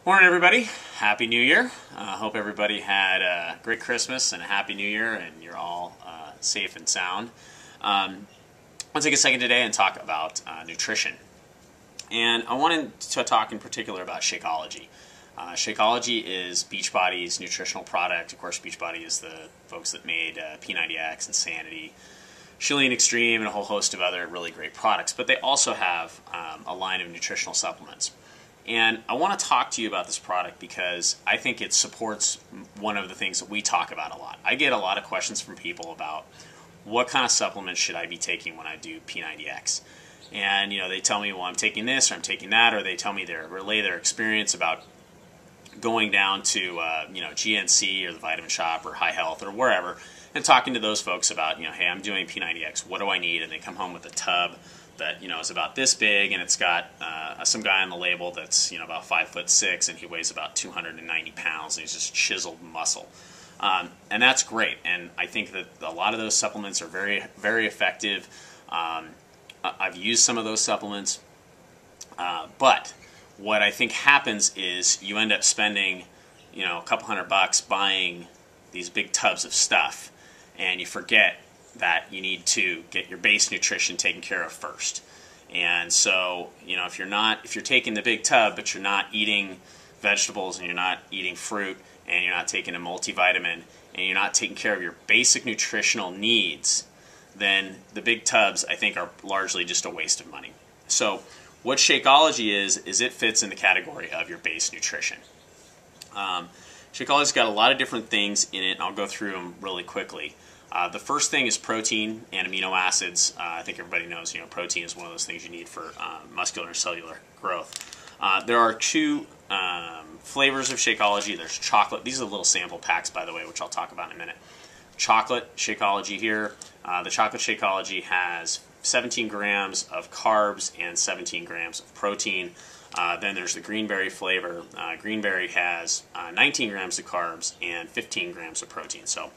Morning, everybody. Happy New Year. Hope everybody had a great Christmas and a Happy New Year, and you're all safe and sound. I want to take a second today and talk about nutrition. And I wanted to talk in particular about Shakeology. Shakeology is Beachbody's nutritional product. Of course, Beachbody is the folks that made P90X, Insanity, Chilean Extreme, and a whole host of other really great products. But they also have a line of nutritional supplements. And I want to talk to you about this product because I think it supports one of the things that we talk about a lot. I get a lot of questions from people about what kind of supplements should I be taking when I do P90X. And they tell me, well, I'm taking this or I'm taking that, or they tell me relay their experience about going down to GNC or the Vitamin Shop or High Health or wherever and talking to those folks about, hey, I'm doing P90X, what do I need? And they come home with a tub that is about this big, and it's got some guy on the label that's about 5'6", and he weighs about 290 pounds, and he's just chiseled muscle, and that's great. And I think that a lot of those supplements are very, very effective. I've used some of those supplements, but what I think happens is you end up spending a couple $100 buying these big tubs of stuff, and you forget that you need to get your base nutrition taken care of first. And so, if you're taking the big tub, but you're not eating vegetables and you're not eating fruit and you're not taking a multivitamin and you're not taking care of your basic nutritional needs, then the big tubs, I think, are largely just a waste of money. So what Shakeology is it fits in the category of your base nutrition. Shakeology's got a lot of different things in it, and I'll go through them really quickly. The first thing is protein and amino acids. I think everybody knows, protein is one of those things you need for muscular and cellular growth. There are two flavors of Shakeology. There's chocolate. These are the little sample packs, by the way, which I'll talk about in a minute. Chocolate Shakeology here. The chocolate Shakeology has 17 grams of carbs and 17 grams of protein. Then there's the greenberry flavor. Greenberry has 19 grams of carbs and 15 grams of protein. So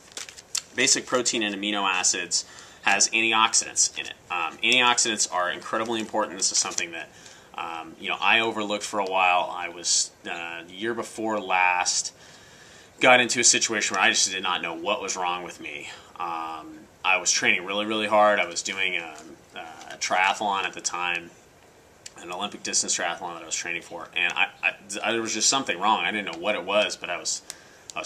basic protein and amino acids has antioxidants in it. Antioxidants are incredibly important. This is something that I overlooked for a while. I was the year before last got into a situation where I just did not know what was wrong with me. I was training really, really hard. I was doing a triathlon at the time, an Olympic distance triathlon that I was training for, and there was just something wrong. I didn't know what it was, but I was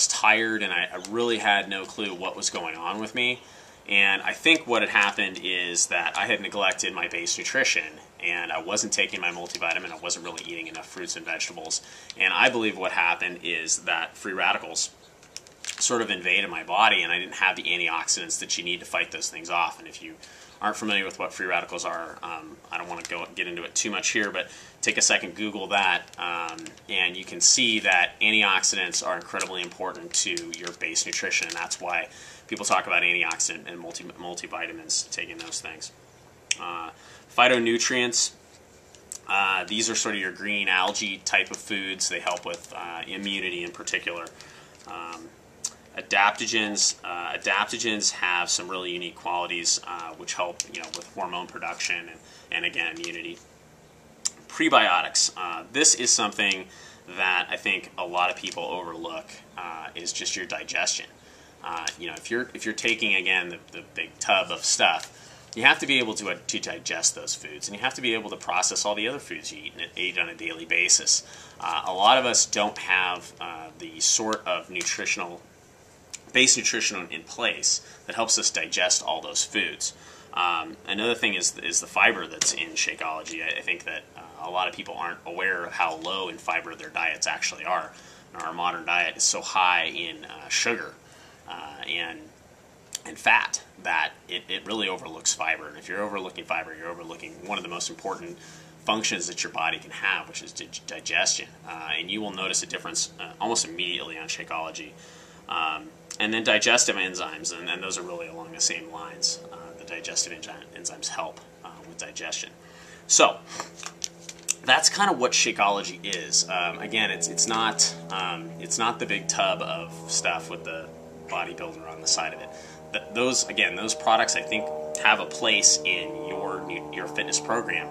tired, and I really had no clue what was going on with me. And I think what had happened is that I had neglected my base nutrition, and I wasn't taking my multivitamin. I wasn't really eating enough fruits and vegetables. And I believe what happened is that free radicals sort of invaded my body, and I didn't have the antioxidants that you need to fight those things off. And if you aren't familiar with what free radicals are, I don't want to get into it too much here, but take a second, Google that, and you can see that antioxidants are incredibly important to your base nutrition, and that's why people talk about antioxidant and multivitamins, taking those things. Phytonutrients, these are sort of your green algae type of foods. They help with immunity in particular. Adaptogens. Adaptogens have some really unique qualities which help with hormone production and again, immunity. Prebiotics. This is something that I think a lot of people overlook, is just your digestion. If you're taking, again, the big tub of stuff, you have to be able to digest those foods, and you have to be able to process all the other foods you eat on a daily basis. A lot of us don't have the sort of base nutrition in place that helps us digest all those foods. Another thing is the fiber that's in Shakeology. I think that a lot of people aren't aware of how low in fiber their diets actually are. Our modern diet is so high in sugar and fat that it really overlooks fiber. And if you're overlooking fiber, you're overlooking one of the most important functions that your body can have, which is digestion. And you will notice a difference almost immediately on Shakeology. And then digestive enzymes, and those are really along the same lines. The digestive enzymes help with digestion. So that's kind of what Shakeology is. Again, it's not the big tub of stuff with the bodybuilder on the side of it. Those products, I think, have a place in your fitness program.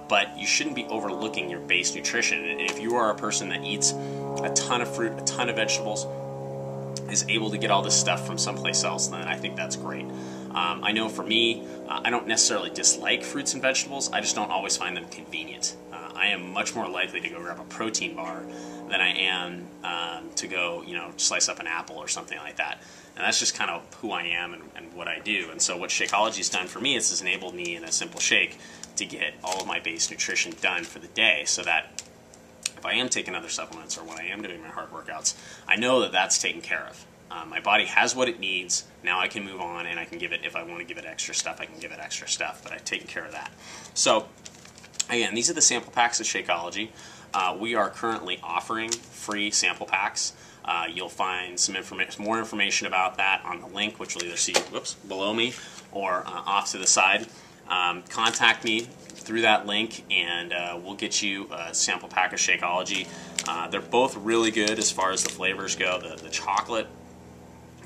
But you shouldn't be overlooking your base nutrition. And if you are a person that eats a ton of fruit, a ton of vegetables, is able to get all this stuff from someplace else, then I think that's great. I know for me, I don't necessarily dislike fruits and vegetables, I just don't always find them convenient. I am much more likely to go grab a protein bar than I am to go, slice up an apple or something like that. And that's just kind of who I am and what I do. And so what Shakeology's done for me is it's enabled me in a simple shake to get all of my base nutrition done for the day, so that if I am taking other supplements or when I am doing my hard workouts, I know that that's taken care of. My body has what it needs. Now I can move on and I can give it, if I want to give it extra stuff, I can give it extra stuff, but I've taken care of that. So again, these are the sample packs of Shakeology. We are currently offering free sample packs. You'll find some more information about that on the link, which will either see below me or off to the side. Contact me through that link and we'll get you a sample pack of Shakeology. They're both really good as far as the flavors go. The chocolate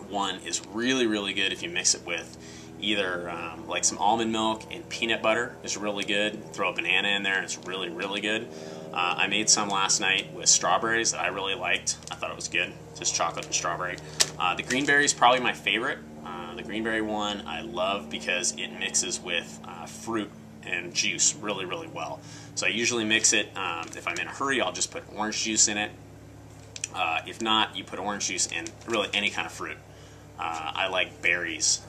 one is really, really good if you mix it with either like some almond milk and peanut butter is really good. Throw a banana in there and it's really, really good. I made some last night with strawberries that I really liked. I thought it was good, just chocolate and strawberry. The green berry is probably my favorite. The green berry one I love because it mixes with fruit and juice really, really well. So I usually mix it, if I'm in a hurry, I'll just put orange juice in it. If not, you put orange juice and really any kind of fruit. I like berries,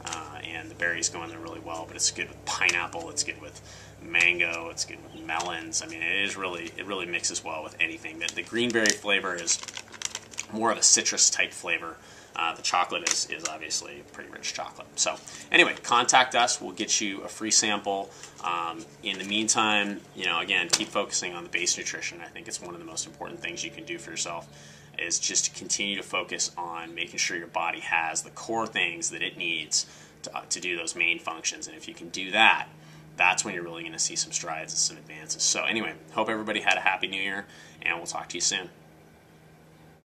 and the berries go in there really well, but it's good with pineapple, it's good with mango, it's good with melons. I mean, it really mixes well with anything. The green berry flavor is more of a citrus type flavor. The chocolate is obviously pretty rich chocolate. So anyway, contact us. We'll get you a free sample. In the meantime, again, keep focusing on the base nutrition. I think it's one of the most important things you can do for yourself, is just to continue to focus on making sure your body has the core things that it needs to do those main functions. And if you can do that, that's when you're really going to see some strides and some advances. So anyway, hope everybody had a happy new year, and we'll talk to you soon.